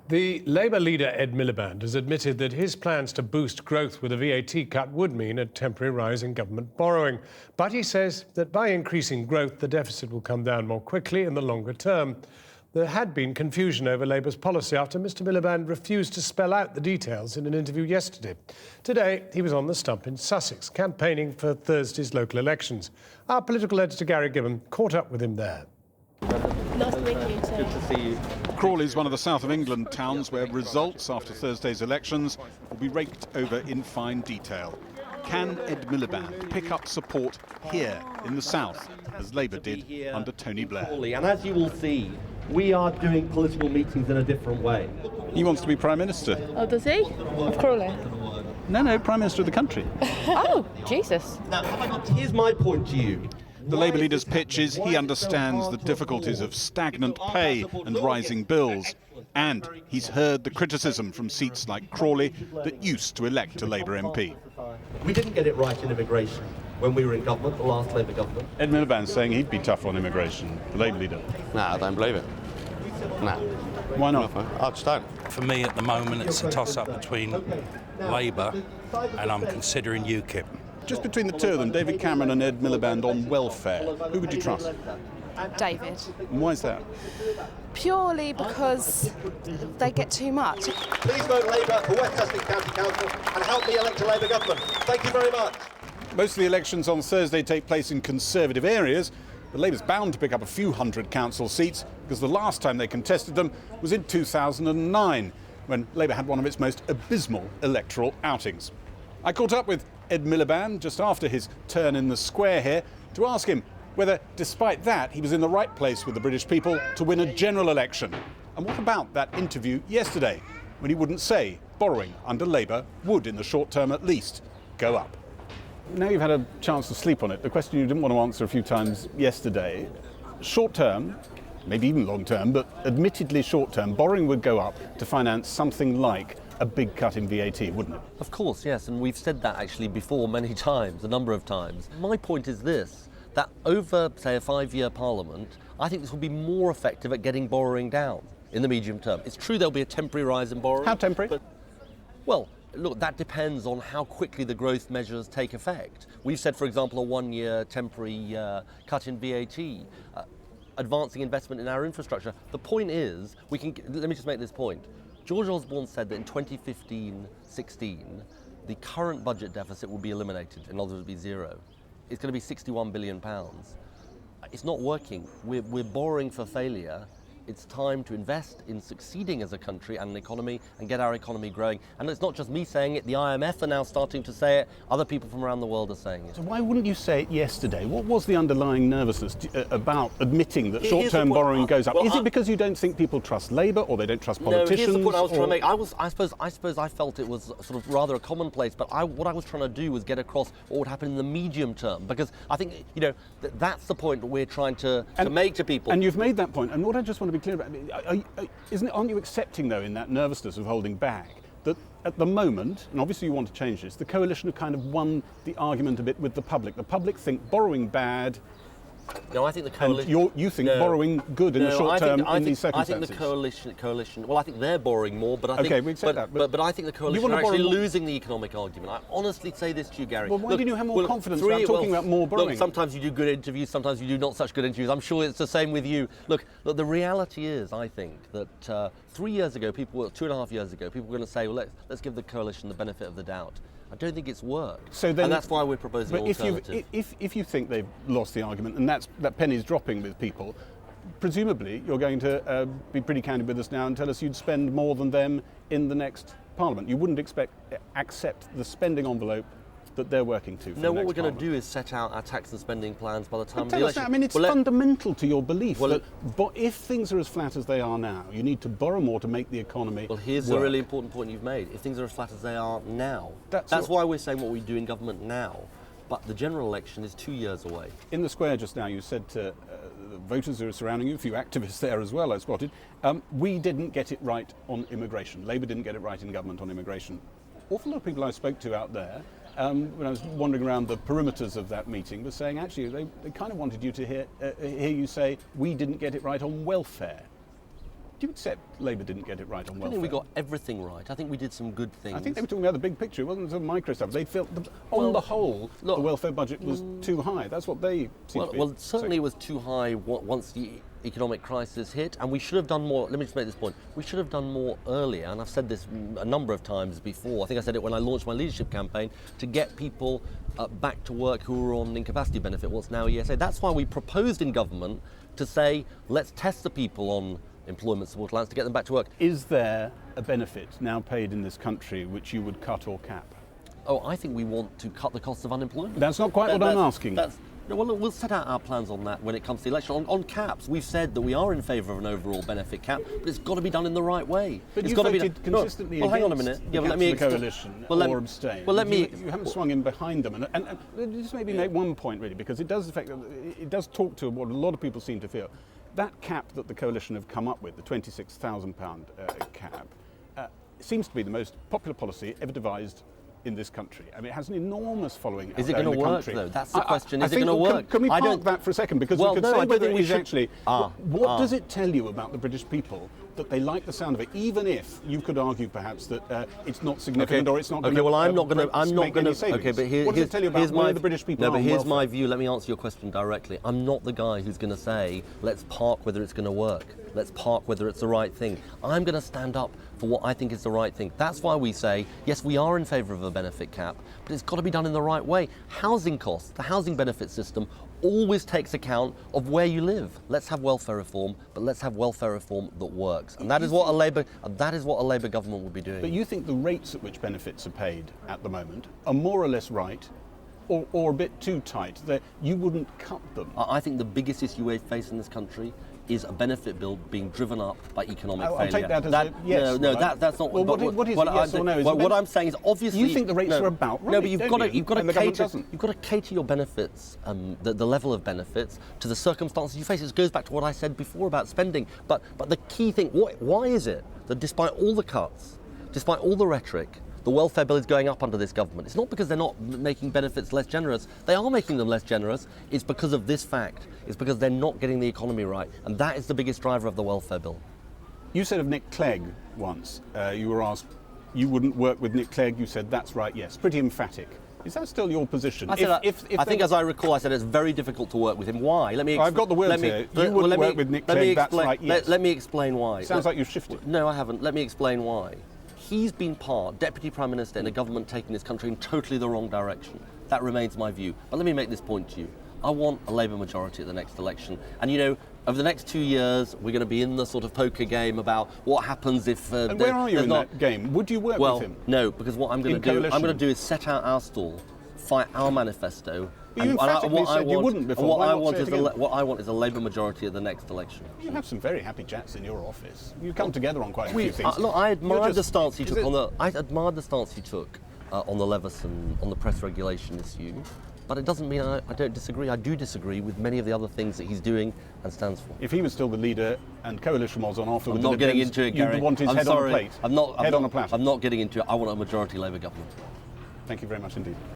The Labour leader Ed Miliband has admitted that his plans to boost growth with a VAT cut would mean a temporary rise in government borrowing. But he says that by increasing growth, the deficit will come down more quickly in the longer term. There had been confusion over Labour's policy after Mr Miliband refused to spell out the details in an interview yesterday. Today, he was on the stump in Sussex, campaigning for Thursday's local elections. Our political editor Gary Gibbon caught up with him there. Nice to meet you too. Good to see you. Crawley is one of the south of England towns where results after Thursday's elections will be raked over in fine detail. Can Ed Miliband pick up support here in the south, as Labour did under Tony Blair? And as you will see, we are doing political meetings in a different way. He wants to be Prime Minister. Oh, does he? Of Crawley? No, Prime Minister of the country. Oh, Jesus. Now, here's my point to you. The Labour leader's pitch is he understands the difficulties of stagnant pay and rising bills. And he's heard the criticism from seats like Crawley that used to elect a Labour MP. We didn't get it right in immigration when we were in government, the last Labour government. Ed Miliband's saying he'd be tough on immigration, the Labour leader. No, I don't believe it. No. Why not? I just don't. For me at the moment it's a toss-up between Labour and I'm considering UKIP. Just between the two of them, David Cameron and Ed Miliband on welfare, who would you trust? David. And why is that? Purely because they get too much. Please vote Labour for West Sussex County Council and help me elect a Labour government. Thank you very much. Most of the elections on Thursday take place in Conservative areas, but Labour's bound to pick up a few hundred council seats because the last time they contested them was in 2009, when Labour had one of its most abysmal electoral outings. I caught up with Ed Miliband just after his turn in the square here to ask him whether, despite that, he was in the right place with the British people to win a general election. And what about that interview yesterday, when he wouldn't say borrowing under Labour would, in the short term at least, go up? Now you've had a chance to sleep on it, the question you didn't want to answer a few times yesterday, short term, maybe even long term, but admittedly short term, borrowing would go up to finance something like a big cut in VAT, wouldn't it? Of course, yes, and we've said that actually before many times, a number of times. My point is this, that over, say, a 5-year parliament, I think this will be more effective at getting borrowing down in the medium term. It's true there'll be a temporary rise in borrowing. How temporary? But, well, look, that depends on how quickly the growth measures take effect. We've said, for example, a 1-year temporary cut in VAT, advancing investment in our infrastructure. The point is, let me just make this point. George Osborne said that in 2015-16, the current budget deficit will be eliminated, in other words, it will be zero. It's going to be £61 billion. It's not working. We're borrowing for failure. It's time to invest in succeeding as a country and an economy and get our economy growing. And it's not just me saying it, the IMF are now starting to say it, other people from around the world are saying it. So why wouldn't you say it yesterday? What was the underlying nervousness about admitting that short-term borrowing goes up? Is it because you don't think people trust Labour or they don't trust politicians? No, here's the point I was trying to make. I suppose I felt it was sort of rather a commonplace, but what I was trying to do was get across what would happen in the medium term, because I think, that's the point that we're trying to make to people. And you've made that point, and what I just want to be clear about, aren't you accepting, though, in that nervousness of holding back, that at the moment, and obviously you want to change this, the coalition have kind of won the argument a bit with the public. The public think borrowing bad. No, I think the coalition... And you think borrowing good in the short term in these circumstances? I think the coalition... Well, I think they're borrowing more, but I think... OK, we accept that. But I think the coalition are actually losing the economic argument. I honestly say this to you, Gary. Well, why didn't you have more confidence about talking about more borrowing? Look, sometimes you do good interviews, sometimes you do not such good interviews. I'm sure it's the same with you. Look, the reality is, I think, that 3 years ago, 2.5 years ago, people were going to say, well, let's give the coalition the benefit of the doubt. I don't think it's worked, and that's why we're proposing an alternative. If you think they've lost the argument, and that penny's dropping with people, presumably you're going to be pretty candid with us now and tell us you'd spend more than them in the next Parliament. You wouldn't accept the spending envelope that they're working to. No, what we're going to do is set out our tax and spending plans by the time of the election. election. I mean, it's fundamental to your belief that if things are as flat as they are now, you need to borrow more to make the economy Well, here's work. a really important point you've made. If things are as flat as they are now, that's why we're saying what we do in government now. But the general election is 2 years away. In the square just now, you said to the voters who are surrounding you, a few activists there as well, I spotted, we didn't get it right on immigration. Labour didn't get it right in government on immigration. Awful lot of people I spoke to out there, when I was wandering around the perimeters of that meeting, were saying actually they kind of wanted you to hear you say we didn't get it right on welfare. Do you accept Labour didn't get it right on I welfare? think we got everything right. I think we did some good things. I think they were talking about the big picture. It wasn't some micro stuff. They felt, on the whole, look, the welfare budget was too high. That's what they seem to be Well, certainly saying. it was too high once the economic crisis hit, and we should have done more. Let me just make this point. We should have done more earlier, and I've said this a number of times before. I think I said it when I launched my leadership campaign, to get people back to work who were on incapacity benefit, what's now ESA. That's why we proposed in government to say, let's test the people on employment support allowance to get them back to work. Is there a benefit now paid in this country which you would cut or cap? Oh, I think we want to cut the cost of unemployment. That's not quite what I'm asking. No, well, look, we'll set out our plans on that when it comes to the election. On caps, we've said that we are in favour of an overall benefit cap, but it's got to be done in the right way. But it's you got to be voted consistently well, hang on a against minute. the But let caps me of the coalition or abstain. Well, let me. You haven't swung in behind them, and just maybe make one point really, because it does affect. It does talk to what a lot of people seem to feel. That cap that the coalition have come up with, the £26,000 cap, seems to be the most popular policy ever devised in this country. I mean, it has an enormous following out Is it there in going the to work, country. though? That's the question. I Is it going to think- work? Can we I park don't- that for a second? Because Well, we could no, I say don't whether think it we is should- actually... What does it tell you about the British people that they like the sound of it, even if you could argue perhaps that it's not significant or it's not going to well, I'm not going any to. savings? Okay, but what does it tell you about where the British people No, are but on here's welfare? my view. Let me answer your question directly. I'm not the guy who's going to say, let's park whether it's going to work. Let's park whether it's the right thing. I'm going to stand up for what I think is the right thing. That's why we say, yes, we are in favour of a benefit cap, but it's got to be done in the right way. Housing costs, the housing benefit system, always takes account of where you live. Let's have welfare reform, but let's have welfare reform that works. And that is what a Labour government will be doing. But you think the rates at which benefits are paid at the moment are more or less right, or a bit too tight, that you wouldn't cut them? I think the biggest issue we face in this country is a benefit bill being driven up by economic failure. I'll take that as a yes. No, right? that's not. Well, what is it, yes or no? Is it what I'm saying is obviously. You think the rates are about right? No, but you've got to and the government cater. doesn't. You've got to cater your benefits, the level of benefits, to the circumstances you face. It goes back to what I said before about spending. But the key thing, why is it that despite all the cuts, despite all the rhetoric, the welfare bill is going up under this government? It's not because they're not making benefits less generous. They are making them less generous. It's because of this fact. It's because they're not getting the economy right. And that is the biggest driver of the welfare bill. You said of Nick Clegg once, you were asked, you wouldn't work with Nick Clegg. You said, that's right, yes. Pretty emphatic. Is that still your position? I think, as I recall, I said it's very difficult to work with him. Why? Let me. I've got the words here. You wouldn't work with Nick Clegg. That's right, yes. Let me explain why. Sounds like you've shifted. No, I haven't. Let me explain why. He's been Deputy Prime Minister in a government taking this country in totally the wrong direction. That remains my view. But let me make this point to you. I want a Labour majority at the next election. And over the next 2 years, we're going to be in the sort of poker game about what happens if... and where are you in that game? Would you work with him? No, because what I'm going to do is set out our stall, fight our manifesto. But you emphatically said you wouldn't before. What I want is a Labour majority at the next election. You have some very happy chats in your office. You come together on quite a few things. Look, I admired the stance he took on the Leveson, on the press regulation issue. But it doesn't mean I don't disagree. I do disagree with many of the other things that he's doing and stands for. If he was still the leader and coalition was on offer, I'm not getting into it, Gary. You'd want his head on a plate. I'm not on a platter. I'm not getting into it. I want a majority Labour government. Thank you very much indeed.